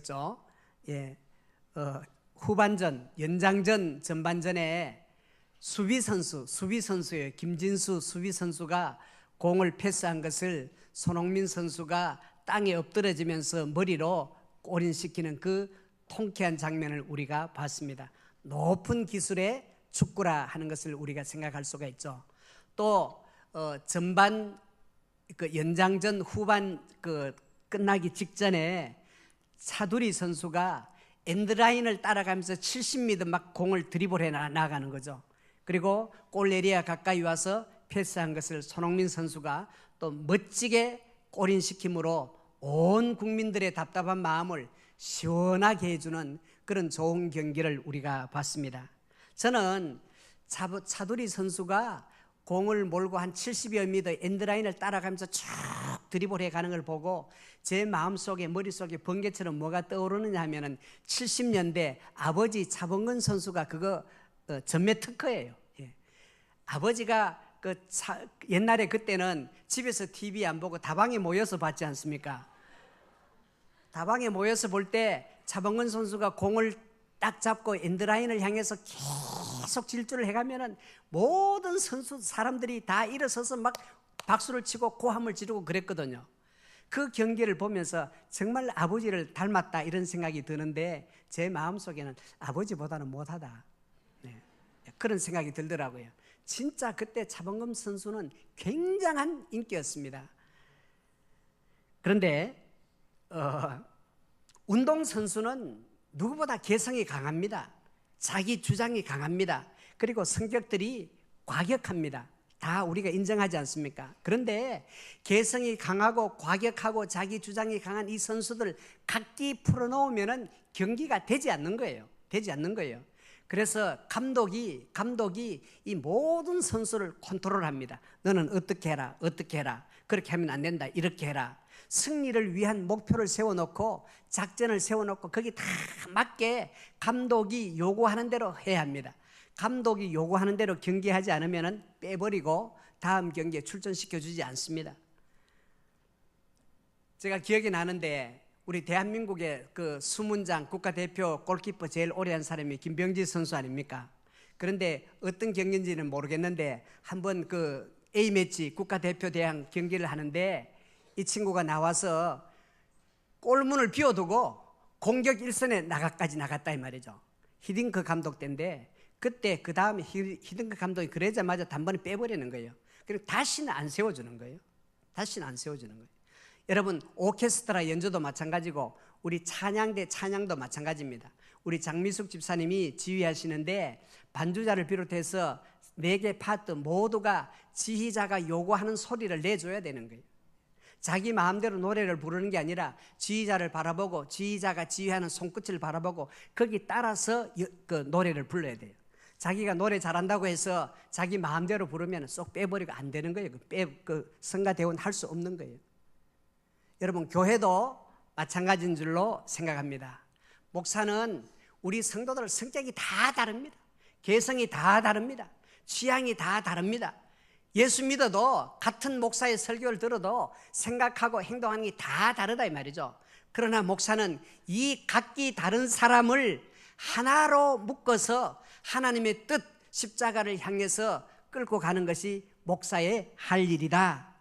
있었죠. 예, 후반전, 연장전, 전반전에 수비 선수예요. 김진수 수비 선수가 공을 패스한 것을 손흥민 선수가 땅에 엎드러지면서 머리로 골인시키는 그 통쾌한 장면을 우리가 봤습니다. 높은 기술의 축구라 하는 것을 우리가 생각할 수가 있죠. 또 전반 그 연장전 후반 끝나기 직전에 차두리 선수가 엔드라인을 따라가면서 70m 막 공을 드리블해 나가는 거죠. 그리고 골 에리아 가까이 와서 패스한 것을 손흥민 선수가 또 멋지게 골인시킴으로 온 국민들의 답답한 마음을 시원하게 해주는 그런 좋은 경기를 우리가 봤습니다. 저는 차두리 선수가 공을 몰고 한 70여 미터 엔드라인을 따라가면서 쭉 드리블해 가는 걸 보고 제 마음속에 머릿속에 번개처럼 뭐가 떠오르느냐 하면은 70년대 아버지 차범근 선수가 그거 전매 특허예요. 예. 아버지가 옛날에 그때는 집에서 TV 안 보고 다방에 모여서 봤지 않습니까? 다방에 모여서 볼 때 차범근 선수가 공을 딱 잡고 엔드라인을 향해서 계속 질주를 해가면은 모든 선수 사람들이 다 일어서서 막 박수를 치고 고함을 지르고 그랬거든요. 그 경기를 보면서 정말 아버지를 닮았다 이런 생각이 드는데 제 마음속에는 아버지보다는 못하다, 네, 그런 생각이 들더라고요. 진짜 그때 차범근 선수는 굉장한 인기였습니다. 그런데 운동선수는 누구보다 개성이 강합니다. 자기 주장이 강합니다. 그리고 성격들이 과격합니다. 다 우리가 인정하지 않습니까? 그런데 개성이 강하고 과격하고 자기 주장이 강한 이 선수들 각기 풀어놓으면 경기가 되지 않는 거예요. 되지 않는 거예요. 그래서 감독이 이 모든 선수를 컨트롤합니다. 너는 어떻게 해라, 어떻게 해라. 그렇게 하면 안 된다, 이렇게 해라. 승리를 위한 목표를 세워놓고 작전을 세워놓고 거기 다 맞게 감독이 요구하는 대로 해야 합니다. 감독이 요구하는 대로 경기하지 않으면 빼버리고 다음 경기에 출전시켜주지 않습니다. 제가 기억이 나는데 우리 대한민국의 그 수문장 국가대표 골키퍼 제일 오래 한 사람이 김병지 선수 아닙니까? 그런데 어떤 경기인지는 모르겠는데 한번 그 A매치 국가대표 대항 경기를 하는데 이 친구가 나와서 골문을 비워두고 공격 1선에 나갔다 이 말이죠. 히딩크 감독 때인데 그때 그 다음에 히딩크 감독이 그러자마자 단번에 빼버리는 거예요. 그리고 다시는 안 세워주는 거예요. 다시는 안 세워주는 거예요. 여러분, 오케스트라 연주도 마찬가지고 우리 찬양대 찬양도 마찬가지입니다. 우리 장미숙 집사님이 지휘하시는데 반주자를 비롯해서 4개 파트 모두가 지휘자가 요구하는 소리를 내줘야 되는 거예요. 자기 마음대로 노래를 부르는 게 아니라 지휘자를 바라보고 지휘자가 지휘하는 손끝을 바라보고 거기 따라서 그 노래를 불러야 돼요. 자기가 노래 잘한다고 해서 자기 마음대로 부르면 쏙 빼버리고 안 되는 거예요. 성가대원 할 수 없는 거예요. 여러분, 교회도 마찬가지인 줄로 생각합니다. 목사는 우리 성도들 성격이 다 다릅니다. 개성이 다 다릅니다. 취향이 다 다릅니다. 예수 믿어도 같은 목사의 설교를 들어도 생각하고 행동하는 게 다 다르다 이 말이죠. 그러나 목사는 이 각기 다른 사람을 하나로 묶어서 하나님의 뜻 십자가를 향해서 끌고 가는 것이 목사의 할 일이다.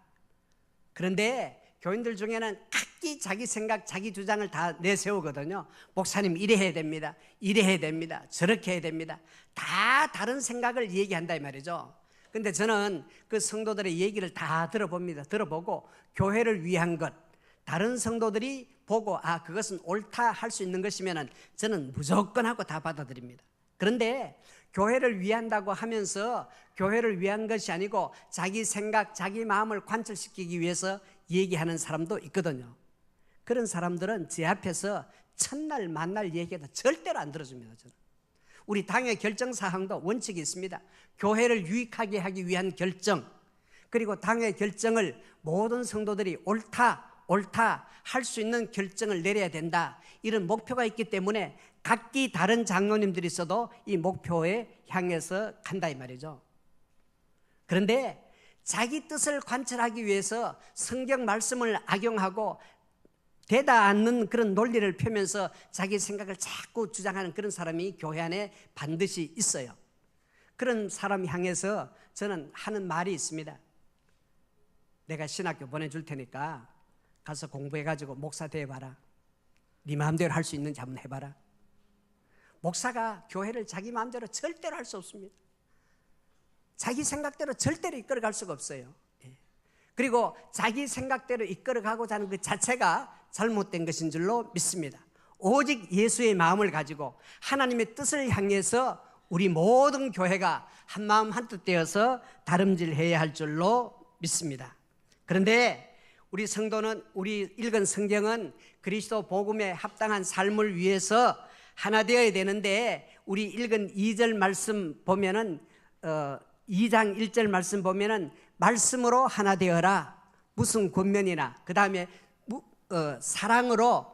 그런데 교인들 중에는 각기 자기 생각, 자기 주장을 다 내세우거든요. 목사님 이래 해야 됩니다. 이래 해야 됩니다. 저렇게 해야 됩니다. 다 다른 생각을 얘기한다 이 말이죠. 근데 저는 그 성도들의 얘기를 다 들어봅니다. 들어보고 교회를 위한 것, 다른 성도들이 보고 그것은 옳다 할 수 있는 것이면 저는 무조건 하고 다 받아들입니다. 그런데 교회를 위한다고 하면서 교회를 위한 것이 아니고 자기 생각, 자기 마음을 관철시키기 위해서 얘기하는 사람도 있거든요. 그런 사람들은 제 앞에서 첫날 만날 얘기해도 절대로 안 들어줍니다. 저는. 우리 당의 결정사항도 원칙이 있습니다. 교회를 유익하게 하기 위한 결정, 그리고 당의 결정을 모든 성도들이 옳다 할 수 있는 결정을 내려야 된다, 이런 목표가 있기 때문에 각기 다른 장로님들이 있어도 이 목표에 향해서 간다 이 말이죠. 그런데 자기 뜻을 관철하기 위해서 성경 말씀을 악용하고 되다 않는 그런 논리를 펴면서 자기 생각을 자꾸 주장하는 그런 사람이 교회 안에 반드시 있어요. 그런 사람 향해서 저는 하는 말이 있습니다. 내가 신학교 보내줄 테니까 가서 공부해가지고 목사 되어봐라. 네 마음대로 할 수 있는지 한번 해봐라. 목사가 교회를 자기 마음대로 절대로 할 수 없습니다. 자기 생각대로 절대로 이끌어갈 수가 없어요. 그리고 자기 생각대로 이끌어가고자 하는 그 자체가 잘못된 것인 줄로 믿습니다. 오직 예수의 마음을 가지고 하나님의 뜻을 향해서 우리 모든 교회가 한 마음 한뜻 되어서 다름질해야 할 줄로 믿습니다. 그런데 우리 성도는, 우리 읽은 성경은 그리스도 복음에 합당한 삶을 위해서 하나 되어야 되는데, 우리 읽은 2절 말씀 보면은 2장 1절 말씀 보면은 말씀으로 하나 되어라. 무슨 권면이나 그 다음에 사랑으로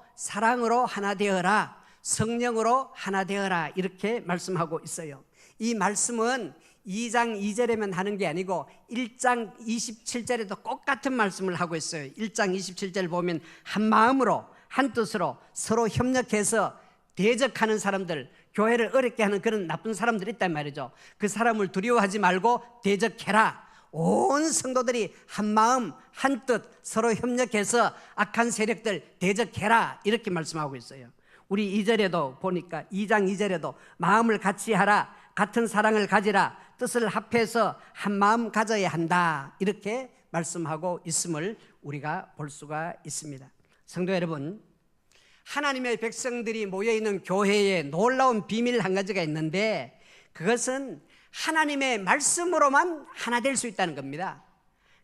하나 되어라. 성령으로 하나 되어라. 이렇게 말씀하고 있어요. 이 말씀은 2장 2절에만 하는 게 아니고 1장 27절에도 똑같은 말씀을 하고 있어요. 1장 27절 보면 한 마음으로 한 뜻으로 서로 협력해서 대적하는 사람들, 교회를 어렵게 하는 그런 나쁜 사람들이 있단 말이죠. 그 사람을 두려워하지 말고 대적해라. 온 성도들이 한 마음 한 뜻 서로 협력해서 악한 세력들 대적해라. 이렇게 말씀하고 있어요. 우리 2절에도 보니까 2장 2절에도 마음을 같이 하라. 같은 사랑을 가지라. 뜻을 합해서 한 마음 가져야 한다. 이렇게 말씀하고 있음을 우리가 볼 수가 있습니다. 성도 여러분, 하나님의 백성들이 모여있는 교회에 놀라운 비밀 한 가지가 있는데, 그것은 하나님의 말씀으로만 하나 될 수 있다는 겁니다.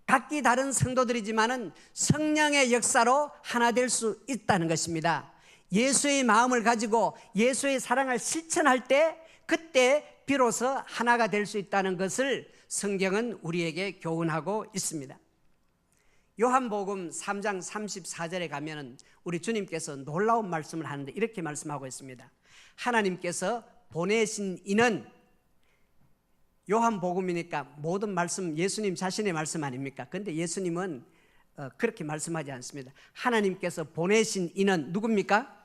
각기 다른 성도들이지만은 성령의 역사로 하나 될 수 있다는 것입니다. 예수의 마음을 가지고 예수의 사랑을 실천할 때, 그때 비로소 하나가 될 수 있다는 것을 성경은 우리에게 교훈하고 있습니다. 요한복음 3장 34절에 가면은 우리 주님께서 놀라운 말씀을 하는데 이렇게 말씀하고 있습니다. 하나님께서 보내신 이는, 요한복음이니까 모든 말씀 예수님 자신의 말씀 아닙니까? 그런데 예수님은 그렇게 말씀하지 않습니다. 하나님께서 보내신 이는 누굽니까?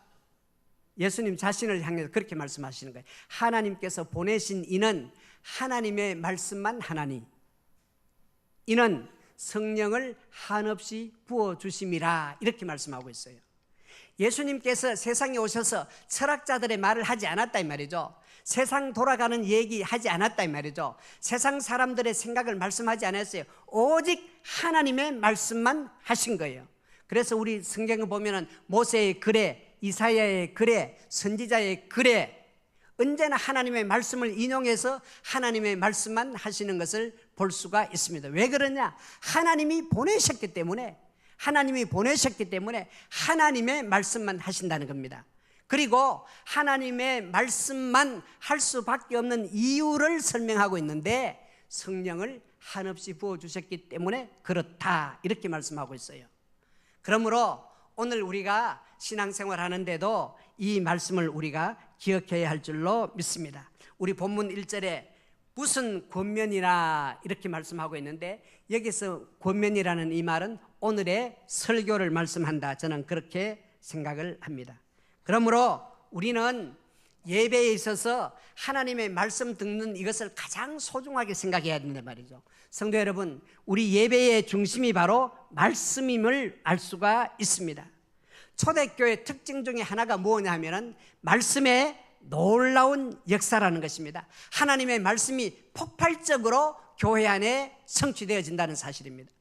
예수님 자신을 향해서 그렇게 말씀하시는 거예요. 하나님께서 보내신 이는 하나님의 말씀만 하나니, 이는 성령을 한없이 부어주심이라. 이렇게 말씀하고 있어요. 예수님께서 세상에 오셔서 철학자들의 말을 하지 않았다 이 말이죠. 세상 돌아가는 얘기 하지 않았다 이 말이죠. 세상 사람들의 생각을 말씀하지 않았어요. 오직 하나님의 말씀만 하신 거예요. 그래서 우리 성경을 보면은 모세의 글에, 이사야의 글에, 선지자의 글에 언제나 하나님의 말씀을 인용해서 하나님의 말씀만 하시는 것을 볼 수가 있습니다. 왜 그러냐? 하나님이 보내셨기 때문에, 하나님이 보내셨기 때문에 하나님의 말씀만 하신다는 겁니다. 그리고 하나님의 말씀만 할 수밖에 없는 이유를 설명하고 있는데, 성령을 한없이 부어주셨기 때문에 그렇다. 이렇게 말씀하고 있어요. 그러므로 오늘 우리가 신앙생활 하는데도 이 말씀을 우리가 기억해야 할 줄로 믿습니다. 우리 본문 1절에 무슨 권면이라 이렇게 말씀하고 있는데, 여기서 권면이라는 이 말은 오늘의 설교를 말씀한다. 저는 그렇게 생각을 합니다. 그러므로 우리는 예배에 있어서 하나님의 말씀 듣는 이것을 가장 소중하게 생각해야 된단 말이죠. 성도 여러분, 우리 예배의 중심이 바로 말씀임을 알 수가 있습니다. 초대교회 특징 중에 하나가 뭐냐 하면은 말씀의 놀라운 역사라는 것입니다. 하나님의 말씀이 폭발적으로 교회 안에 성취되어진다는 사실입니다.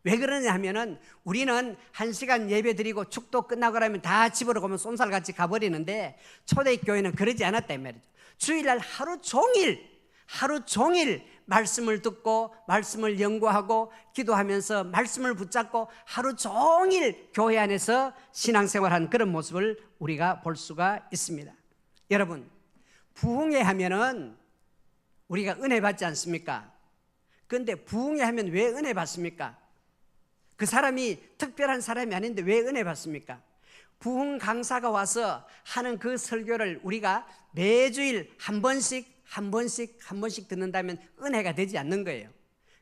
왜 그러냐 하면은 우리는 1시간 예배 드리고 축도 끝나고 나면 다 집으로 가면 쏜살같이 가버리는데, 초대교회는 그러지 않았다 이 말이죠. 주일날 하루 종일 말씀을 듣고 말씀을 연구하고 기도하면서 말씀을 붙잡고 하루 종일 교회 안에서 신앙생활하는 그런 모습을 우리가 볼 수가 있습니다. 여러분, 부흥회 하면은 우리가 은혜 받지 않습니까? 그런데 부흥회 하면 왜 은혜 받습니까? 그 사람이 특별한 사람이 아닌데 왜 은혜 받습니까? 부흥 강사가 와서 하는 그 설교를 우리가 매주일 한 번씩 듣는다면 은혜가 되지 않는 거예요.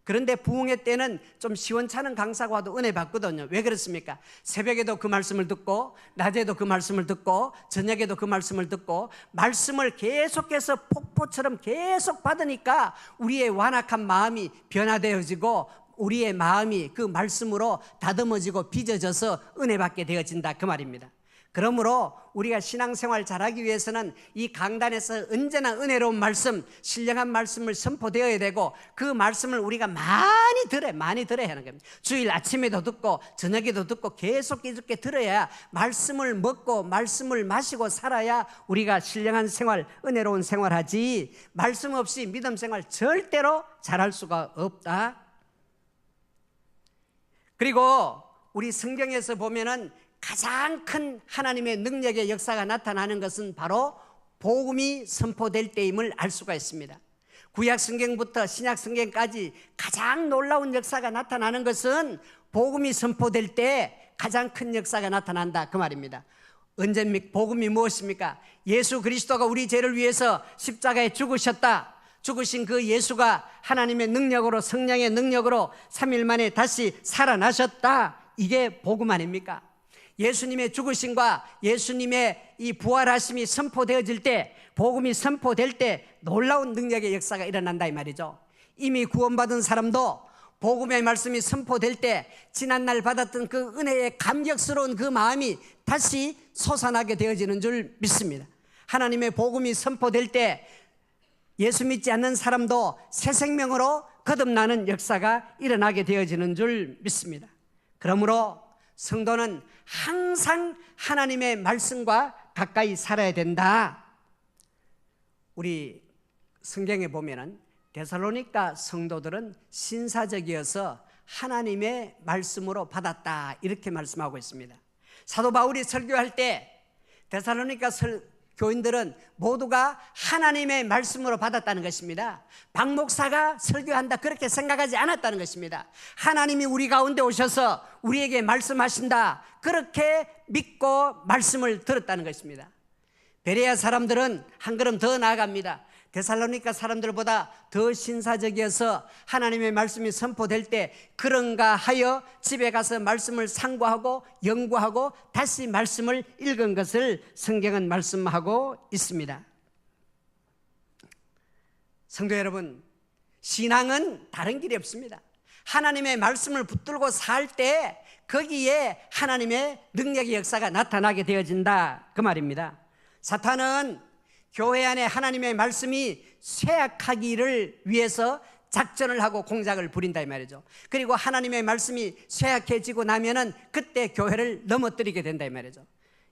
그런데 부흥회 때는 좀 시원찮은 강사가 와도 은혜 받거든요. 왜 그렇습니까? 새벽에도 그 말씀을 듣고 낮에도 그 말씀을 듣고 저녁에도 그 말씀을 듣고 말씀을 계속해서 폭포처럼 계속 받으니까 우리의 완악한 마음이 변화되어지고 우리의 마음이 그 말씀으로 다듬어지고 빚어져서 은혜 받게 되어진다 그 말입니다. 그러므로 우리가 신앙생활 잘하기 위해서는 이 강단에서 언제나 은혜로운 말씀, 신령한 말씀을 선포되어야 되고 그 말씀을 우리가 많이 들어야 하는 겁니다. 주일 아침에도 듣고 저녁에도 듣고 계속 이렇게 들어야 말씀을 먹고 말씀을 마시고 살아야 우리가 신령한 생활, 은혜로운 생활하지 말씀 없이 믿음 생활 절대로 잘할 수가 없다. 그리고 우리 성경에서 보면은 가장 큰 하나님의 능력의 역사가 나타나는 것은 바로 복음이 선포될 때임을 알 수가 있습니다. 구약 성경부터 신약 성경까지 가장 놀라운 역사가 나타나는 것은 복음이 선포될 때 가장 큰 역사가 나타난다 그 말입니다. 언제입니까? 복음이 무엇입니까? 예수 그리스도가 우리 죄를 위해서 십자가에 죽으셨다. 죽으신 그 예수가 하나님의 능력으로 성령의 능력으로 3일 만에 다시 살아나셨다. 이게 복음 아닙니까? 예수님의 죽으심과 예수님의 이 부활하심이 선포되어질 때, 복음이 선포될 때 놀라운 능력의 역사가 일어난다 이 말이죠. 이미 구원받은 사람도 복음의 말씀이 선포될 때 지난날 받았던 그 은혜의 감격스러운 그 마음이 다시 솟아나게 되어지는 줄 믿습니다. 하나님의 복음이 선포될 때 예수 믿지 않는 사람도 새 생명으로 거듭나는 역사가 일어나게 되어지는 줄 믿습니다. 그러므로 성도는 항상 하나님의 말씀과 가까이 살아야 된다. 우리 성경에 보면은 데살로니가 성도들은 신사적이어서 하나님의 말씀으로 받았다 이렇게 말씀하고 있습니다. 사도 바울이 설교할 때 데살로니가 교인들은 모두가 하나님의 말씀으로 받았다는 것입니다. 박 목사가 설교한다 그렇게 생각하지 않았다는 것입니다. 하나님이 우리 가운데 오셔서 우리에게 말씀하신다 그렇게 믿고 말씀을 들었다는 것입니다. 베레아 사람들은 한 걸음 더 나아갑니다. 데살로니가 사람들보다 더 신사적이어서 하나님의 말씀이 선포될 때 그런가 하여 집에 가서 말씀을 상고하고 연구하고 다시 말씀을 읽은 것을 성경은 말씀하고 있습니다. 성도 여러분, 신앙은 다른 길이 없습니다. 하나님의 말씀을 붙들고 살 때 거기에 하나님의 능력의 역사가 나타나게 되어진다 그 말입니다. 사탄은 교회 안에 하나님의 말씀이 쇠약하기를 위해서 작전을 하고 공작을 부린다 이 말이죠. 그리고 하나님의 말씀이 쇠약해지고 나면은 그때 교회를 넘어뜨리게 된다 이 말이죠.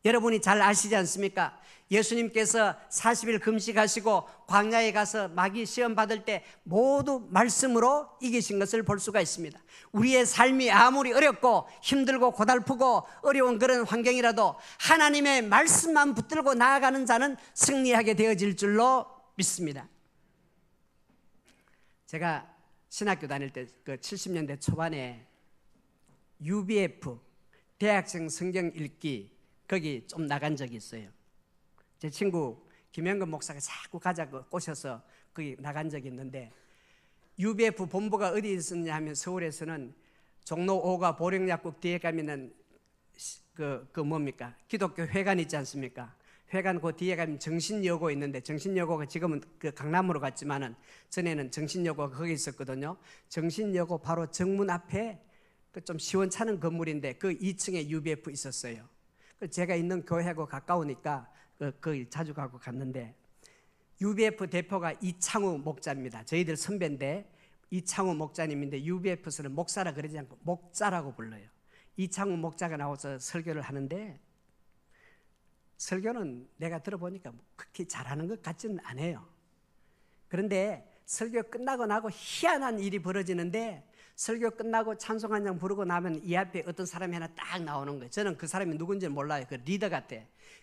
여러분이 잘 아시지 않습니까? 예수님께서 40일 금식하시고 광야에 가서 마귀 시험 받을 때 모두 말씀으로 이기신 것을 볼 수가 있습니다. 우리의 삶이 아무리 어렵고 힘들고 고달프고 어려운 그런 환경이라도 하나님의 말씀만 붙들고 나아가는 자는 승리하게 되어질 줄로 믿습니다. 제가 신학교 다닐 때 그 70년대 초반에 UBF 대학생 성경 읽기 거기 좀 나간 적이 있어요. 제 친구 김영근 목사가 자꾸 가자고 꼬셔서 거기 나간 적이 있는데 UBF 본부가 어디 있었냐 하면 서울에서는 종로 5가 보령약국 뒤에 가면은 그 뭡니까? 기독교 회관 있지 않습니까? 회관 그 뒤에 가면 정신여고 있는데 정신여고가 지금은 그 강남으로 갔지만은 전에는 정신여고가 거기 있었거든요. 정신여고 바로 정문 앞에 그 좀 시원찮은 건물인데 그 2층에 UBF 있었어요. 제가 있는 교회하고 가까우니까 거기 자주 가고 갔는데 UBF 대표가 이창우 목자입니다. 저희들 선배인데 이창우 목자님인데 UBF에서는 목사라 그러지 않고 목자라고 불러요. 이창우 목자가 나와서 설교를 하는데 설교는 내가 들어보니까 그렇게 잘하는 것 같지는 않아요. 그런데 설교 끝나고 나고 희한한 일이 벌어지는데 설교 끝나고 찬송 한 장 부르고 나면 이 앞에 어떤 사람이 하나 딱 나오는 거예요. 저는 그 사람이 누군지 몰라요. 그 리더 같아.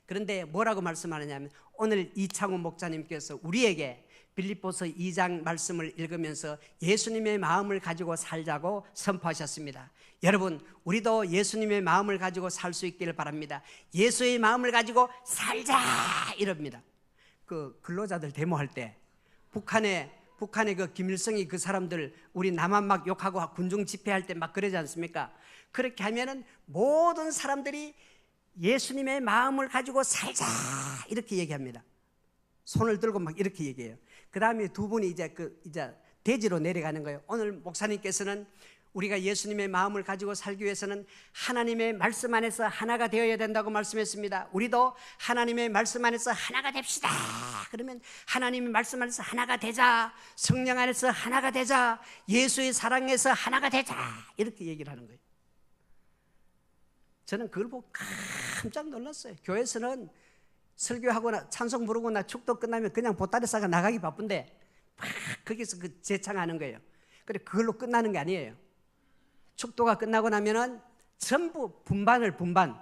그런데 뭐라고 말씀하느냐면 오늘 이창우 목자님께서 우리에게 빌립보서 2장 말씀을 읽으면서 예수님의 마음을 가지고 살자고 선포하셨습니다. 여러분, 우리도 예수님의 마음을 가지고 살 수 있기를 바랍니다. 예수의 마음을 가지고 살자 이럽니다. 그 근로자들 데모할 때 북한에 북한의 그 김일성이 그 사람들 우리 남한 막 욕하고 군중 집회할 때 막 그러지 않습니까? 그렇게 하면은 모든 사람들이 예수님의 마음을 가지고 살자 이렇게 얘기합니다. 손을 들고 막 이렇게 얘기해요. 그 다음에 두 분이 이제 대지로 내려가는 거예요. 오늘 목사님께서는 우리가 예수님의 마음을 가지고 살기 위해서는 하나님의 말씀 안에서 하나가 되어야 된다고 말씀했습니다. 우리도 하나님의 말씀 안에서 하나가 됩시다. 그러면 하나님의 말씀 안에서 하나가 되자, 성령 안에서 하나가 되자, 예수의 사랑에서 하나가 되자 이렇게 얘기를 하는 거예요. 저는 그걸 보고 깜짝 놀랐어요. 교회에서는 설교하거나 찬송 부르거나 축도 끝나면 그냥 보따리 싸가 나가기 바쁜데 막 거기서 그 재창하는 거예요. 그래 그걸로 끝나는 게 아니에요. 축도가 끝나고 나면은 전부 분반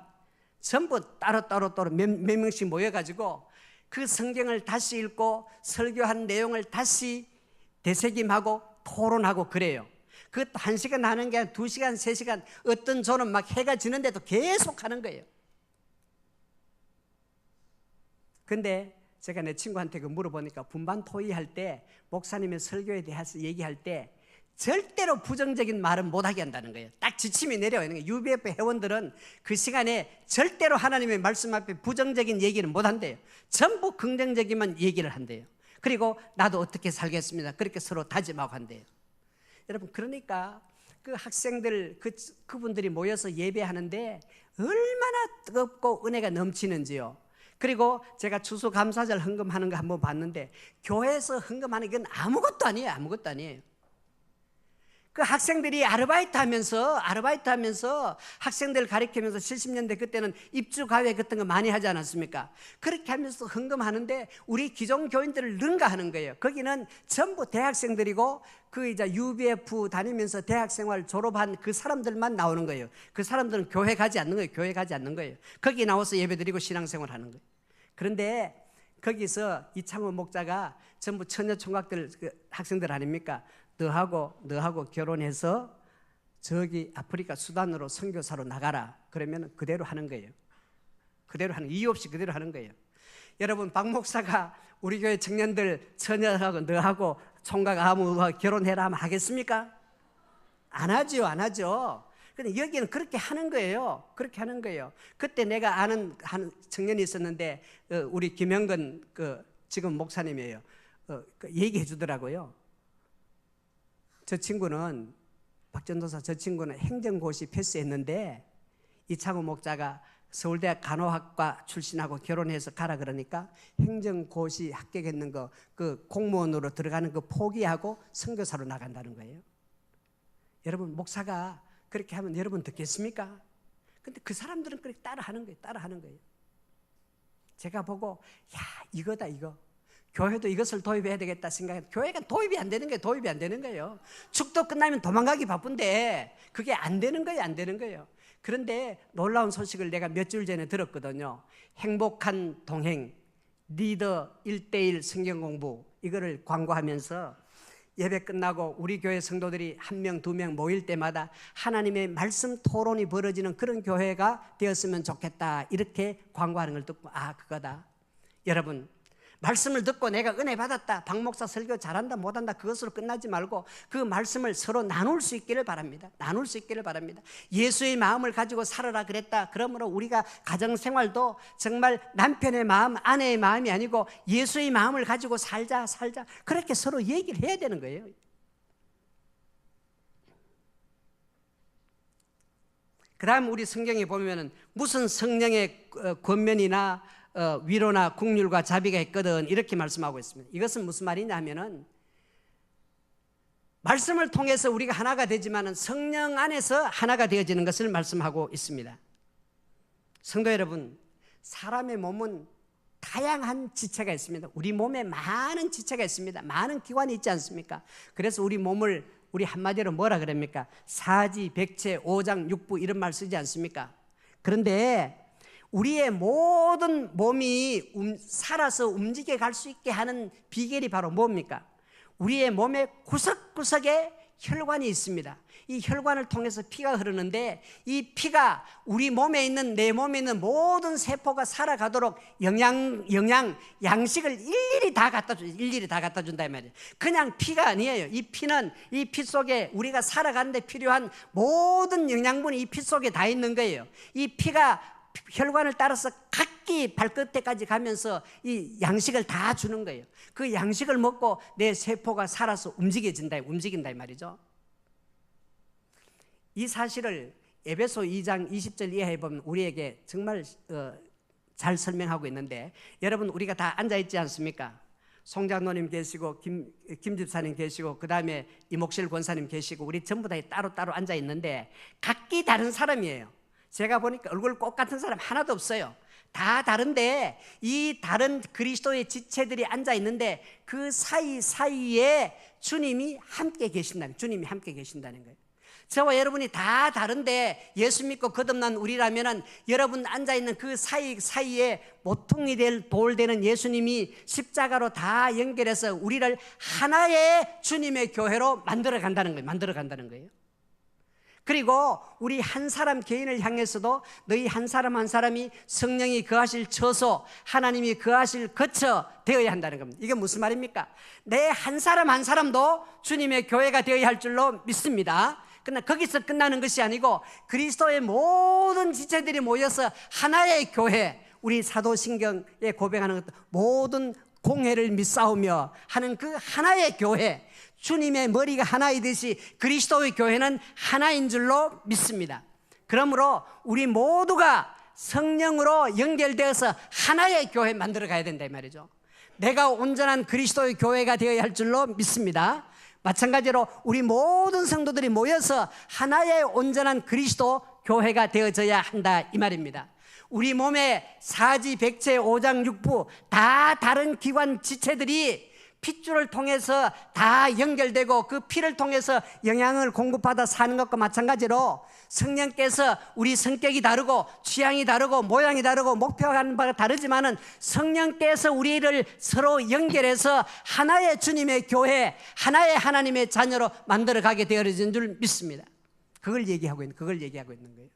전부 따로 몇 명씩 모여가지고 그 성경을 다시 읽고 설교한 내용을 다시 되새김하고 토론하고 그래요. 그것도 1시간 하는 게 아니라 2시간, 3시간, 어떤 조는 막 해가 지는데도 계속 하는 거예요. 근데 제가 내 친구한테 그 물어보니까 분반 토의할 때 목사님의 설교에 대해서 얘기할 때 절대로 부정적인 말은 못하게 한다는 거예요. 딱 지침이 내려오는 거예요. UBF 회원들은 그 시간에 절대로 하나님의 말씀 앞에 부정적인 얘기는 못한대요. 전부 긍정적인만 얘기를 한대요. 그리고 나도 어떻게 살겠습니다. 그렇게 서로 다짐하고 한대요. 여러분 그러니까 그 학생들 그분들이 모여서 예배하는데 얼마나 뜨겁고 은혜가 넘치는지요. 그리고 제가 추수감사절 헌금하는 거 한번 봤는데 교회에서 헌금하는 건 아무것도 아니에요. 그 학생들이 아르바이트 하면서 학생들 가르치면서 70년대 그때는 입주가회 같은 거 많이 하지 않았습니까? 그렇게 하면서 헌금하는데 우리 기존 교인들을 능가하는 거예요. 거기는 전부 대학생들이고 그 이제 UBF 다니면서 대학생활 졸업한 그 사람들만 나오는 거예요. 그 사람들은 교회 가지 않는 거예요. 거기 나와서 예배드리고 신앙생활 하는 거예요. 그런데 거기서 이창호 목자가 전부 처녀총각들 그 학생들 아닙니까? 너하고 결혼해서 저기 아프리카 수단으로 선교사로 나가라. 그러면 그대로 하는 거예요. 이유 없이 그대로 하는 거예요. 여러분 박 목사가 우리 교회 청년들 처녀하고 너하고 총각 아무와 결혼해라 하면 하겠습니까? 안 하죠. 근데 여기는 그렇게 하는 거예요. 그때 내가 아는 한 청년이 있었는데 우리 김영근 지금 목사님이에요. 얘기해 주더라고요. 저 친구는 박전도사 행정고시 패스했는데 이창호 목자가 서울대학 간호학과 출신하고 결혼해서 가라 그러니까 행정고시 합격했는 거 그 공무원으로 들어가는 거 포기하고 선교사로 나간다는 거예요. 여러분 목사가 그렇게 하면 여러분 듣겠습니까? 근데 그 사람들은 그렇게 따라하는 거예요. 제가 보고 야 이거다. 교회도 이것을 도입해야 되겠다 생각했는데 교회가 도입이 안 되는 거예요. 축도 끝나면 도망가기 바쁜데 그게 안 되는 거예요. 그런데 놀라운 소식을 내가 몇 주 전에 들었거든요. 행복한 동행, 리더 1:1 성경 공부 이거를 광고하면서 예배 끝나고 우리 교회 성도들이 1명, 2명 모일 때마다 하나님의 말씀 토론이 벌어지는 그런 교회가 되었으면 좋겠다 이렇게 광고하는 걸 듣고 그거다. 여러분 말씀을 듣고 내가 은혜 받았다, 박 목사 설교 잘한다 못한다 그것으로 끝나지 말고 그 말씀을 서로 나눌 수 있기를 바랍니다. 예수의 마음을 가지고 살아라 그랬다. 그러므로 우리가 가정생활도 정말 남편의 마음, 아내의 마음이 아니고 예수의 마음을 가지고 살자 그렇게 서로 얘기를 해야 되는 거예요. 그 다음 우리 성경에 보면은 무슨 성령의 권면이나 위로나 긍휼과 자비가 있거든 이렇게 말씀하고 있습니다. 이것은 무슨 말이냐 하면은 말씀을 통해서 우리가 하나가 되지만은 성령 안에서 하나가 되어지는 것을 말씀하고 있습니다. 성도 여러분, 사람의 몸은 다양한 지체가 있습니다. 우리 몸에 많은 지체가 있습니다. 많은 기관이 있지 않습니까? 그래서 우리 몸을 우리 한마디로 뭐라 그럽니까? 사지, 백체, 오장, 육부 이런 말 쓰지 않습니까? 그런데 우리의 모든 몸이 살아서 움직여 갈 수 있게 하는 비결이 바로 뭡니까? 우리의 몸의 구석구석에 혈관이 있습니다. 이 혈관을 통해서 피가 흐르는데 이 피가 우리 몸에 있는, 내 몸에 있는 모든 세포가 살아가도록 양식을 일일이 다 갖다 준다 이 말이에요. 그냥 피가 아니에요. 이 피는 이 피 속에 우리가 살아가는데 필요한 모든 영양분이 이 피 속에 다 있는 거예요. 이 피가 혈관을 따라서 각기 발끝에까지 가면서 이 양식을 다 주는 거예요. 그 양식을 먹고 내 세포가 살아서 움직인다 이 말이죠. 이 사실을 에베소 2장 20절 이하에 보면 우리에게 정말 잘 설명하고 있는데, 여러분 우리가 다 앉아있지 않습니까? 송장로님 계시고 김 집사님 계시고 그 다음에 이목실 권사님 계시고 우리 전부 다 따로따로 앉아있는데 각기 다른 사람이에요. 제가 보니까 얼굴 꼭 같은 사람 하나도 없어요. 다 다른데 이 다른 그리스도의 지체들이 앉아있는데 그 사이사이에 주님이 함께 계신다는 거예요. 저와 여러분이 다 다른데 예수 믿고 거듭난 우리라면은 여러분 앉아있는 그 사이에 모퉁이 될 돌 되는 예수님이 십자가로 다 연결해서 우리를 하나의 주님의 교회로 만들어 간다는 거예요. 그리고 우리 한 사람 개인을 향해서도 너희 한 사람 한 사람이 성령이 거하실 처소, 하나님이 거하실 거처 되어야 한다는 겁니다. 이게 무슨 말입니까? 내 한 사람 한 사람도 주님의 교회가 되어야 할 줄로 믿습니다. 그러나 거기서 끝나는 것이 아니고 그리스도의 모든 지체들이 모여서 하나의 교회, 우리 사도신경에 고백하는 것, 모든 공회를 믿사오며 하는 그 하나의 교회, 주님의 머리가 하나이듯이 그리스도의 교회는 하나인 줄로 믿습니다. 그러므로 우리 모두가 성령으로 연결되어서 하나의 교회 만들어 가야 된다 이 말이죠. 내가 온전한 그리스도의 교회가 되어야 할 줄로 믿습니다. 마찬가지로 우리 모든 성도들이 모여서 하나의 온전한 그리스도 교회가 되어져야 한다 이 말입니다. 우리 몸의 사지, 백체, 오장, 육부 다 다른 기관 지체들이 핏줄을 통해서 다 연결되고 그 피를 통해서 영양을 공급받아 사는 것과 마찬가지로 성령께서 우리 성격이 다르고 취향이 다르고 모양이 다르고 목표하는 바가 다르지만은 성령께서 우리를 서로 연결해서 하나의 주님의 교회, 하나의 하나님의 자녀로 만들어 가게 되어진 줄 믿습니다. 그걸 얘기하고 있는 거예요.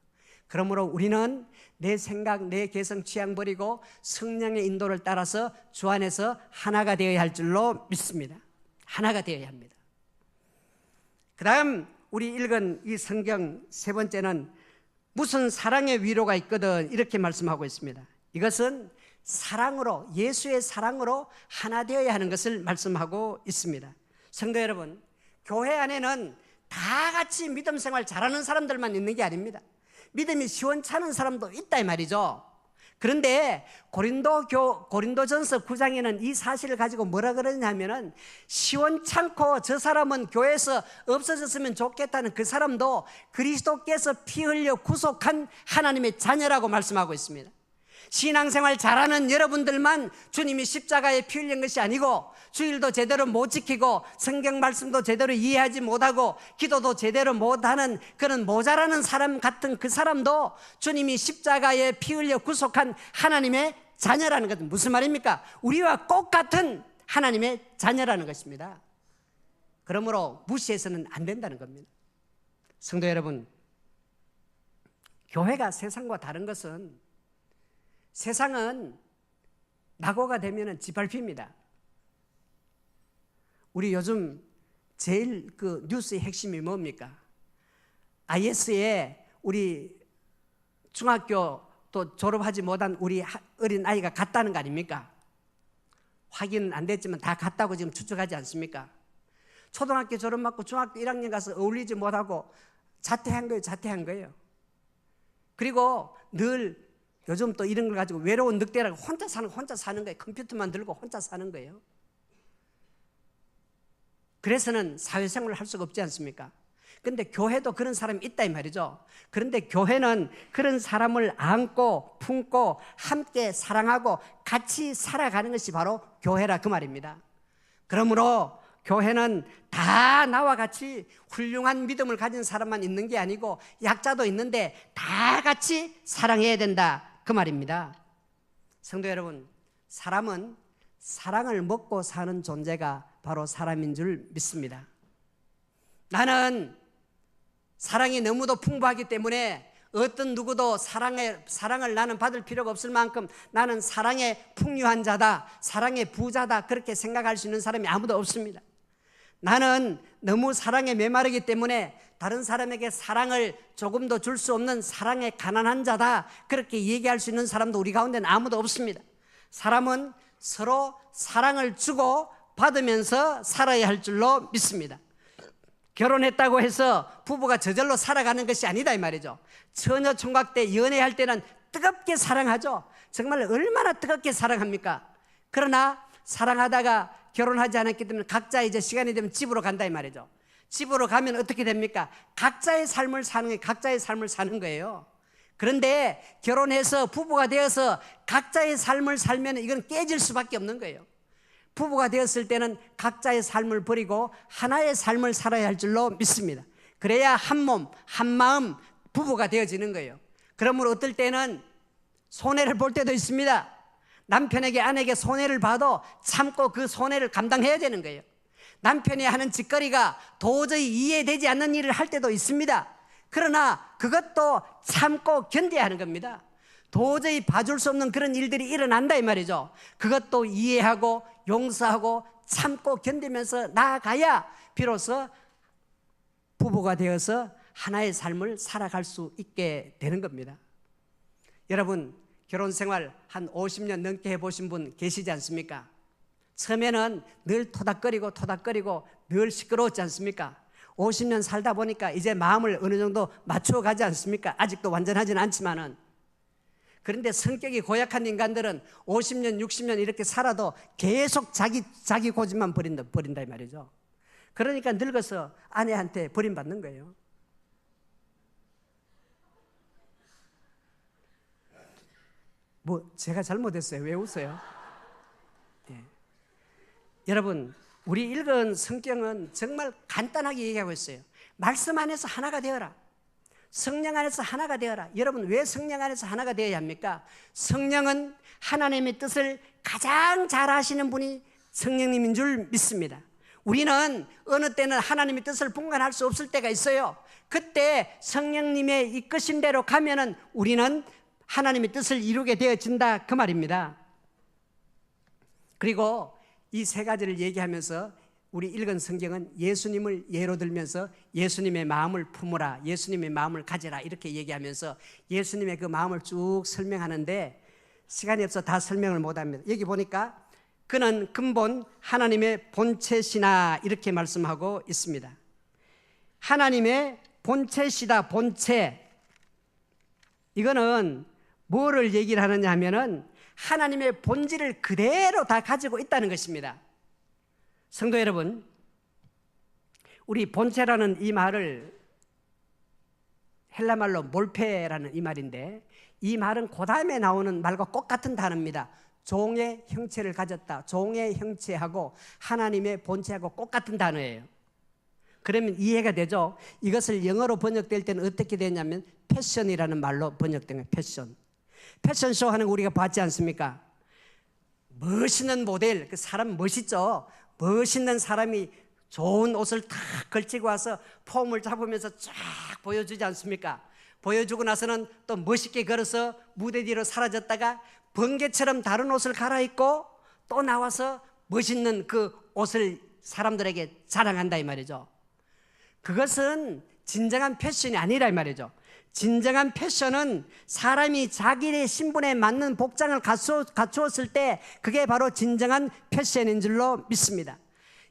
그러므로 우리는 내 생각, 내 개성, 취향 버리고 성령의 인도를 따라서 주 안에서 하나가 되어야 할 줄로 믿습니다. 하나가 되어야 합니다. 그 다음 우리 읽은 이 성경 세 번째는 무슨 사랑의 위로가 있거든 이렇게 말씀하고 있습니다. 이것은 사랑으로, 예수의 사랑으로 하나 되어야 하는 것을 말씀하고 있습니다. 성도 여러분, 교회 안에는 다 같이 믿음 생활 잘하는 사람들만 있는 게 아닙니다. 믿음이 시원찮은 사람도 있다 이 말이죠. 그런데 고린도전서 9장에는 이 사실을 가지고 뭐라 그러냐면은 시원찮고 저 사람은 교회에서 없어졌으면 좋겠다는 그 사람도 그리스도께서 피 흘려 구속한 하나님의 자녀라고 말씀하고 있습니다. 신앙생활 잘하는 여러분들만 주님이 십자가에 피 흘린 것이 아니고 주일도 제대로 못 지키고 성경 말씀도 제대로 이해하지 못하고 기도도 제대로 못하는 그런 모자라는 사람 같은 그 사람도 주님이 십자가에 피 흘려 구속한 하나님의 자녀라는 것은 무슨 말입니까? 우리와 똑같은 하나님의 자녀라는 것입니다. 그러므로 무시해서는 안 된다는 겁니다. 성도 여러분, 교회가 세상과 다른 것은 세상은 낙오가 되면 짓밟힙니다. 우리 요즘 제일 그 뉴스의 핵심이 뭡니까? IS에 우리 중학교 또 졸업하지 못한 우리 어린 아이가 갔다는 거 아닙니까? 확인은 안 됐지만 다 갔다고 지금 추측하지 않습니까? 초등학교 졸업 맞고 중학교 1학년 가서 어울리지 못하고 자퇴한 거예요. 그리고 늘 요즘 또 이런 걸 가지고 외로운 늑대라고 혼자 사는 거예요. 컴퓨터만 들고 혼자 사는 거예요. 그래서는 사회생활을 할 수가 없지 않습니까? 그런데 교회도 그런 사람이 있다 이 말이죠. 그런데 교회는 그런 사람을 안고 품고 함께 사랑하고 같이 살아가는 것이 바로 교회라 그 말입니다. 그러므로 교회는 다 나와 같이 훌륭한 믿음을 가진 사람만 있는 게 아니고 약자도 있는데 다 같이 사랑해야 된다 그 말입니다. 성도 여러분, 사람은 사랑을 먹고 사는 존재가 바로 사람인 줄 믿습니다. 나는 사랑이 너무도 풍부하기 때문에 어떤 누구도 사랑을 나는 받을 필요가 없을 만큼 나는 사랑에 풍요한 자다, 사랑의 부자다, 그렇게 생각할 수 있는 사람이 아무도 없습니다. 나는 너무 사랑에 메마르기 때문에 다른 사람에게 사랑을 조금도 줄 수 없는 사랑에 가난한 자다, 그렇게 얘기할 수 있는 사람도 우리 가운데는 아무도 없습니다. 사람은 서로 사랑을 주고 받으면서 살아야 할 줄로 믿습니다. 결혼했다고 해서 부부가 저절로 살아가는 것이 아니다 이 말이죠. 처녀 총각 때 연애할 때는 뜨겁게 사랑하죠. 정말 얼마나 뜨겁게 사랑합니까? 그러나 사랑하다가 결혼하지 않았기 때문에 각자 이제 시간이 되면 집으로 간다 이 말이죠. 집으로 가면 어떻게 됩니까? 각자의 삶을 사는 거예요. 그런데 결혼해서 부부가 되어서 각자의 삶을 살면 이건 깨질 수밖에 없는 거예요. 부부가 되었을 때는 각자의 삶을 버리고 하나의 삶을 살아야 할 줄로 믿습니다. 그래야 한 몸, 한 마음 부부가 되어지는 거예요. 그러므로 어떨 때는 손해를 볼 때도 있습니다. 남편에게 아내에게 손해를 봐도 참고 그 손해를 감당해야 되는 거예요. 남편이 하는 짓거리가 도저히 이해되지 않는 일을 할 때도 있습니다. 그러나 그것도 참고 견뎌야 하는 겁니다. 도저히 봐줄 수 없는 그런 일들이 일어난다 이 말이죠. 그것도 이해하고 용서하고 참고 견디면서 나아가야 비로소 부부가 되어서 하나의 삶을 살아갈 수 있게 되는 겁니다. 여러분, 결혼 생활 한 50년 넘게 해보신 분 계시지 않습니까? 처음에는 늘 토닥거리고 늘 시끄러웠지 않습니까? 50년 살다 보니까 이제 마음을 어느 정도 맞추어 가지 않습니까? 아직도 완전하지는 않지만은. 그런데 성격이 고약한 인간들은 50년, 60년 이렇게 살아도 계속 자기 고집만 버린다 이 말이죠. 그러니까 늙어서 아내한테 버림받는 거예요. 뭐 제가 잘못했어요. 왜 웃어요? 네. 여러분, 우리 읽은 성경은 정말 간단하게 얘기하고 있어요. 말씀 안에서 하나가 되어라. 성령 안에서 하나가 되어라. 여러분, 왜 성령 안에서 하나가 되어야 합니까? 성령은 하나님의 뜻을 가장 잘 아시는 분이 성령님인 줄 믿습니다. 우리는 어느 때는 하나님의 뜻을 분간할 수 없을 때가 있어요. 그때 성령님의 이끄신 대로 가면은 우리는 하나님의 뜻을 이루게 되어진다 그 말입니다. 그리고 이 세 가지를 얘기하면서 우리 읽은 성경은 예수님을 예로 들면서 예수님의 마음을 품으라, 예수님의 마음을 가져라 이렇게 얘기하면서 예수님의 그 마음을 쭉 설명하는데 시간이 없어 다 설명을 못합니다. 여기 보니까 그는 근본 하나님의 본체시나 이렇게 말씀하고 있습니다. 하나님의 본체시다. 본체, 이거는 뭐를 얘기를 하느냐 하면은 하나님의 본질을 그대로 다 가지고 있다는 것입니다. 성도 여러분, 우리 본체라는 이 말을 헬라말로 몰페라는 이 말인데 이 말은 그 다음에 나오는 말과 똑같은 단어입니다. 종의 형체를 가졌다. 종의 형체하고 하나님의 본체하고 똑같은 단어예요. 그러면 이해가 되죠? 이것을 영어로 번역될 때는 어떻게 되냐면 패션이라는 말로 번역된 거예요. 패션. 패션쇼 하는 거 우리가 봤지 않습니까? 멋있는 모델, 그 사람 멋있죠? 멋있는 사람이 좋은 옷을 탁 걸치고 와서 폼을 잡으면서 쫙 보여주지 않습니까? 보여주고 나서는 또 멋있게 걸어서 무대 뒤로 사라졌다가 번개처럼 다른 옷을 갈아입고 또 나와서 멋있는 그 옷을 사람들에게 자랑한다 이 말이죠. 그것은 진정한 패션이 아니라 이 말이죠. 진정한 패션은 사람이 자기의 신분에 맞는 복장을 갖추었을 때 그게 바로 진정한 패션인 줄로 믿습니다.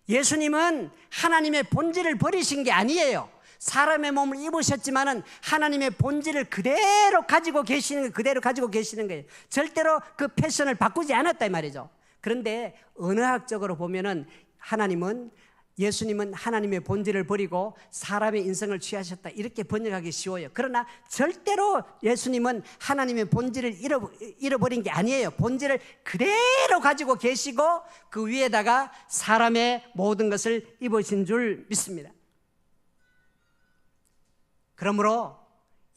예수님은 하나님의 본질을 버리신 게 아니에요. 사람의 몸을 입으셨지만은 하나님의 본질을 그대로 가지고 계시는 거예요. 절대로 그 패션을 바꾸지 않았다 이 말이죠. 그런데 언어학적으로 보면은 예수님은 하나님의 본질을 버리고 사람의 인성을 취하셨다 이렇게 번역하기 쉬워요. 그러나 절대로 예수님은 하나님의 본질을 잃어버린 게 아니에요. 본질을 그대로 가지고 계시고 그 위에다가 사람의 모든 것을 입으신 줄 믿습니다. 그러므로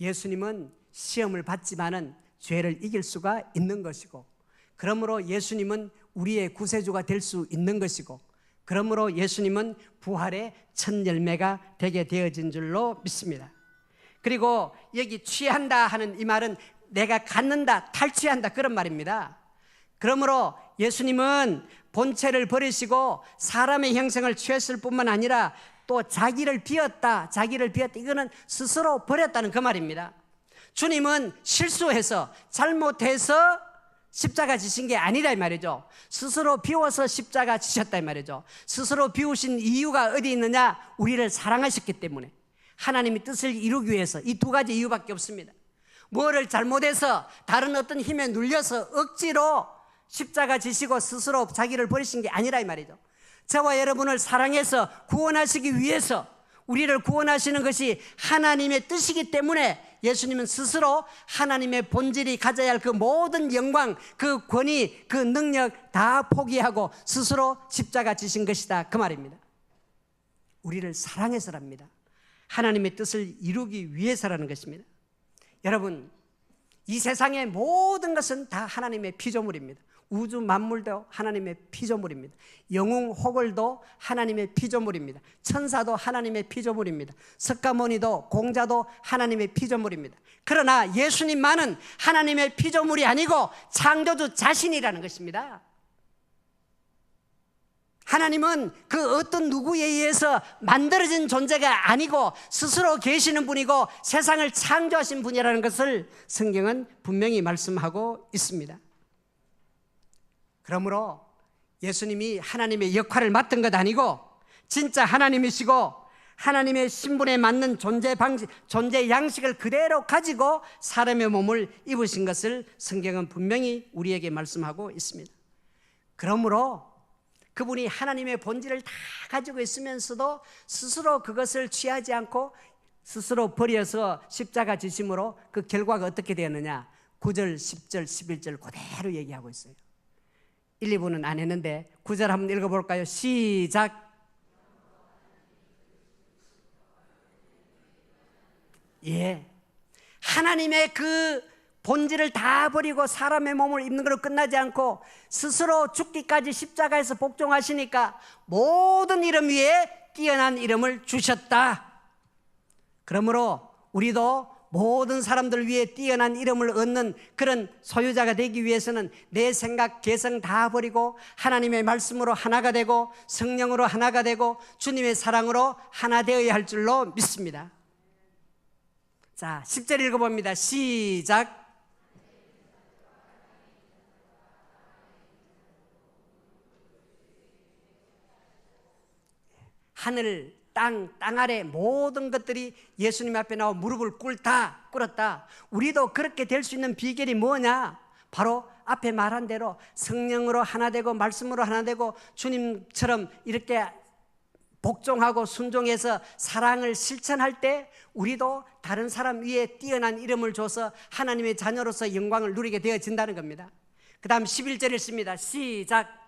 예수님은 시험을 받지만은 죄를 이길 수가 있는 것이고, 그러므로 예수님은 우리의 구세주가 될 수 있는 것이고, 그러므로 예수님은 부활의 첫 열매가 되게 되어진 줄로 믿습니다. 그리고 여기 취한다 하는 이 말은 내가 갖는다, 탈취한다 그런 말입니다. 그러므로 예수님은 본체를 버리시고 사람의 형상을 취했을 뿐만 아니라 또 자기를 비웠다. 이거는 스스로 버렸다는 그 말입니다. 주님은 실수해서 잘못해서 십자가 지신 게 아니라 이 말이죠. 스스로 비워서 십자가 지셨다 이 말이죠. 스스로 비우신 이유가 어디 있느냐? 우리를 사랑하셨기 때문에, 하나님의 뜻을 이루기 위해서. 이 두 가지 이유밖에 없습니다. 뭐를 잘못해서 다른 어떤 힘에 눌려서 억지로 십자가 지시고 스스로 자기를 버리신 게 아니라 이 말이죠. 저와 여러분을 사랑해서 구원하시기 위해서, 우리를 구원하시는 것이 하나님의 뜻이기 때문에 예수님은 스스로 하나님의 본질이 가져야 할 그 모든 영광, 그 권위, 그 능력 다 포기하고 스스로 십자가 지신 것이다 그 말입니다. 우리를 사랑해서랍니다. 하나님의 뜻을 이루기 위해서라는 것입니다. 여러분, 이 세상의 모든 것은 다 하나님의 피조물입니다. 우주 만물도 하나님의 피조물입니다. 영웅 호걸도 하나님의 피조물입니다. 천사도 하나님의 피조물입니다. 석가모니도 공자도 하나님의 피조물입니다. 그러나 예수님만은 하나님의 피조물이 아니고 창조주 자신이라는 것입니다. 하나님은 그 어떤 누구에 의해서 만들어진 존재가 아니고 스스로 계시는 분이고 세상을 창조하신 분이라는 것을 성경은 분명히 말씀하고 있습니다. 그러므로 예수님이 하나님의 역할을 맡은 것 아니고 진짜 하나님이시고 하나님의 신분에 맞는 존재 방식, 존재 양식을 그대로 가지고 사람의 몸을 입으신 것을 성경은 분명히 우리에게 말씀하고 있습니다. 그러므로 그분이 하나님의 본질을 다 가지고 있으면서도 스스로 그것을 취하지 않고 스스로 버려서 십자가 지심으로 그 결과가 어떻게 되었느냐? 9절, 10절, 11절 그대로 얘기하고 있어요. 1, 2부는 안 했는데 9절 한번 읽어볼까요? 시작. 예, 하나님의 그 본질을 다 버리고 사람의 몸을 입는 걸로 끝나지 않고 스스로 죽기까지 십자가에서 복종하시니까 모든 이름 위에 뛰어난 이름을 주셨다. 그러므로 우리도 모든 사람들 위해 뛰어난 이름을 얻는 그런 소유자가 되기 위해서는 내 생각, 개성 다 버리고 하나님의 말씀으로 하나가 되고 성령으로 하나가 되고 주님의 사랑으로 하나 되어야 할 줄로 믿습니다. 자, 10절 읽어봅니다. 시작. 하늘, 땅 아래 모든 것들이 예수님 앞에 나와 무릎을 꿇었다. 우리도 그렇게 될 수 있는 비결이 뭐냐? 바로 앞에 말한 대로 성령으로 하나 되고 말씀으로 하나 되고 주님처럼 이렇게 복종하고 순종해서 사랑을 실천할 때 우리도 다른 사람 위에 뛰어난 이름을 줘서 하나님의 자녀로서 영광을 누리게 되어진다는 겁니다. 그 다음 11절 읽습니다. 시작.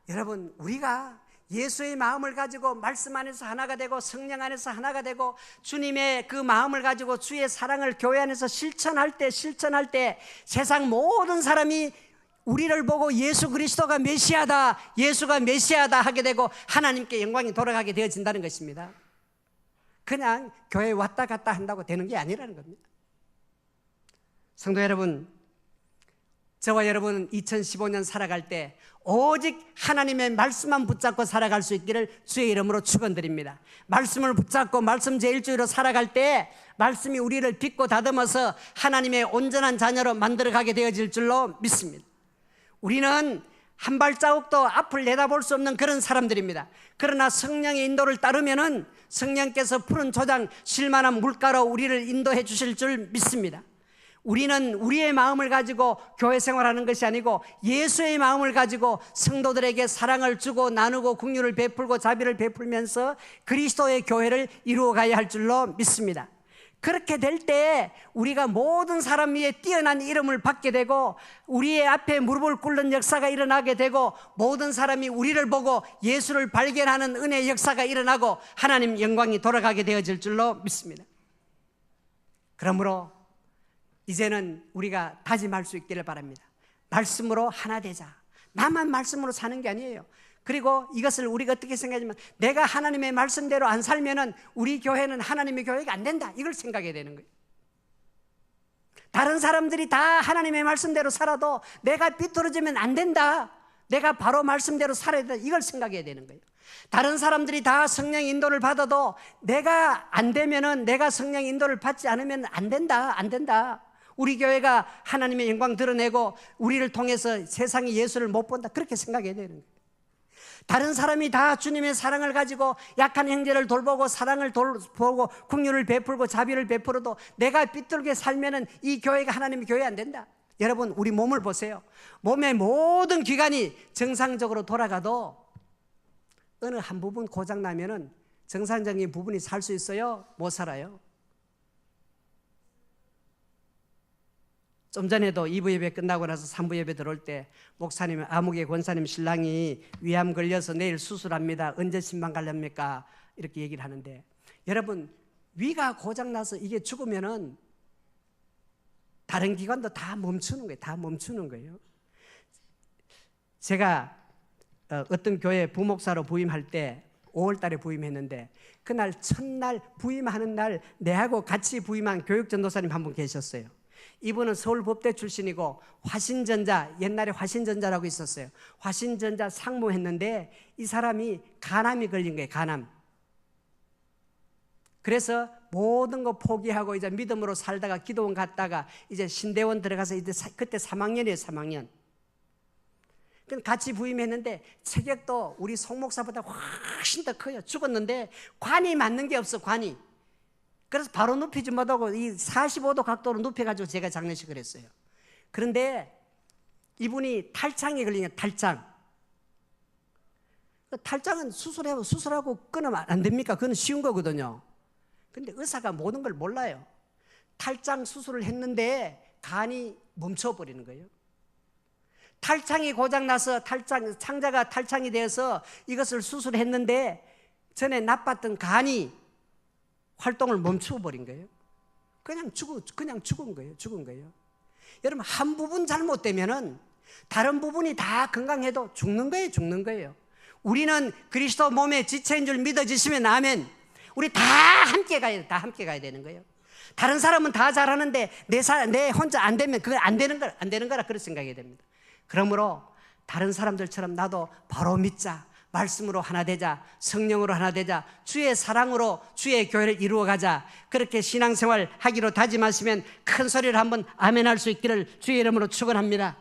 여러분, 우리가 예수의 마음을 가지고 말씀 안에서 하나가 되고 성령 안에서 하나가 되고 주님의 그 마음을 가지고 주의 사랑을 교회 안에서 실천할 때 세상 모든 사람이 우리를 보고 예수 그리스도가 메시아다, 예수가 메시아다 하게 되고 하나님께 영광이 돌아가게 되어진다는 것입니다. 그냥 교회에 왔다 갔다 한다고 되는 게 아니라는 겁니다. 성도 여러분, 저와 여러분은 2015년 살아갈 때 오직 하나님의 말씀만 붙잡고 살아갈 수 있기를 주의 이름으로 축원드립니다. 말씀을 붙잡고 말씀 제일주의로 살아갈 때 말씀이 우리를 빚고 다듬어서 하나님의 온전한 자녀로 만들어가게 되어질 줄로 믿습니다. 우리는 한 발자국도 앞을 내다볼 수 없는 그런 사람들입니다. 그러나 성령의 인도를 따르면은 성령께서 푸른 초장 쉴만한 물가로 우리를 인도해 주실 줄 믿습니다. 우리는 우리의 마음을 가지고 교회 생활하는 것이 아니고 예수의 마음을 가지고 성도들에게 사랑을 주고 나누고 긍휼을 베풀고 자비를 베풀면서 그리스도의 교회를 이루어가야 할 줄로 믿습니다. 그렇게 될 때 우리가 모든 사람 위에 뛰어난 이름을 받게 되고 우리의 앞에 무릎을 꿇는 역사가 일어나게 되고 모든 사람이 우리를 보고 예수를 발견하는 은혜의 역사가 일어나고 하나님 영광이 돌아가게 되어질 줄로 믿습니다. 그러므로 이제는 우리가 다짐할 수 있기를 바랍니다. 말씀으로 하나 되자. 나만 말씀으로 사는 게 아니에요. 그리고 이것을 우리가 어떻게 생각하냐면, 내가 하나님의 말씀대로 안 살면은 우리 교회는 하나님의 교회가 안 된다, 이걸 생각해야 되는 거예요. 다른 사람들이 다 하나님의 말씀대로 살아도 내가 삐뚤어지면 안 된다, 내가 바로 말씀대로 살아야 된다, 이걸 생각해야 되는 거예요. 다른 사람들이 다 성령 인도를 받아도 내가 안 되면은, 내가 성령 인도를 받지 않으면 안 된다, 안 된다. 우리 교회가 하나님의 영광 드러내고 우리를 통해서 세상이 예수를 못 본다, 그렇게 생각해야 되는 거예요. 다른 사람이 다 주님의 사랑을 가지고 약한 형제를 돌보고 사랑을 돌보고 긍휼을 베풀고 자비를 베풀어도 내가 삐뚤게 살면은 이 교회가 하나님의 교회 안 된다. 여러분, 우리 몸을 보세요. 몸의 모든 기관이 정상적으로 돌아가도 어느 한 부분 고장 나면은 정상적인 부분이 살 수 있어요? 못 살아요. 좀 전에도 2부 예배 끝나고 나서 3부 예배 들어올 때 목사님, 아무개 권사님 신랑이 위암 걸려서 내일 수술합니다. 언제 신방 갈랍니까? 이렇게 얘기를 하는데, 여러분, 위가 고장나서 이게 죽으면은 다른 기관도 다 멈추는 거예요. 다 멈추는 거예요. 제가 어떤 교회 부목사로 부임할 때 5월 달에 부임했는데, 그날 첫날 부임하는 날 내하고 같이 부임한 교육전도사님 한 분 계셨어요. 이분은 서울법대 출신이고 화신전자, 옛날에 화신전자라고 있었어요. 화신전자 상무했는데 이 사람이 간암이 걸린 거예요. 간암. 그래서 모든 거 포기하고 이제 믿음으로 살다가 기도원 갔다가 이제 신대원 들어가서 이제 그때 3학년이에요. 3학년. 같이 부임했는데 체격도 우리 송 목사보다 훨씬 더 커요. 죽었는데 관이 맞는 게 없어, 관이. 그래서 바로 눕히지 못하고 이 45도 각도로 눕혀가지고 제가 장례식을 했어요. 그런데 이분이 탈장에 걸린 거예요. 탈장. 탈장은 수술하고 끊으면 안 됩니까? 그건 쉬운 거거든요. 근데 의사가 모든 걸 몰라요. 탈장 수술을 했는데 간이 멈춰버리는 거예요. 탈장이 고장나서 창자가 탈장이 되어서 이것을 수술했는데 전에 나빴던 간이 활동을 멈춰버린 거예요. 그냥 죽은 거예요. 여러분, 한 부분 잘못되면은 다른 부분이 다 건강해도 죽는 거예요. 우리는 그리스도 몸의 지체인 줄 믿어지시면 아멘. 우리 다 함께 가야 되는 거예요. 다른 사람은 다 잘하는데 내 혼자 안 되면 그건 안 되는 거라 그렇게 생각해야 됩니다. 그러므로 다른 사람들처럼 나도 바로 믿자, 말씀으로 하나 되자, 성령으로 하나 되자, 주의 사랑으로 주의 교회를 이루어가자, 그렇게 신앙생활 하기로 다짐하시면 큰 소리를 한번 아멘할 수 있기를 주의 이름으로 축원합니다.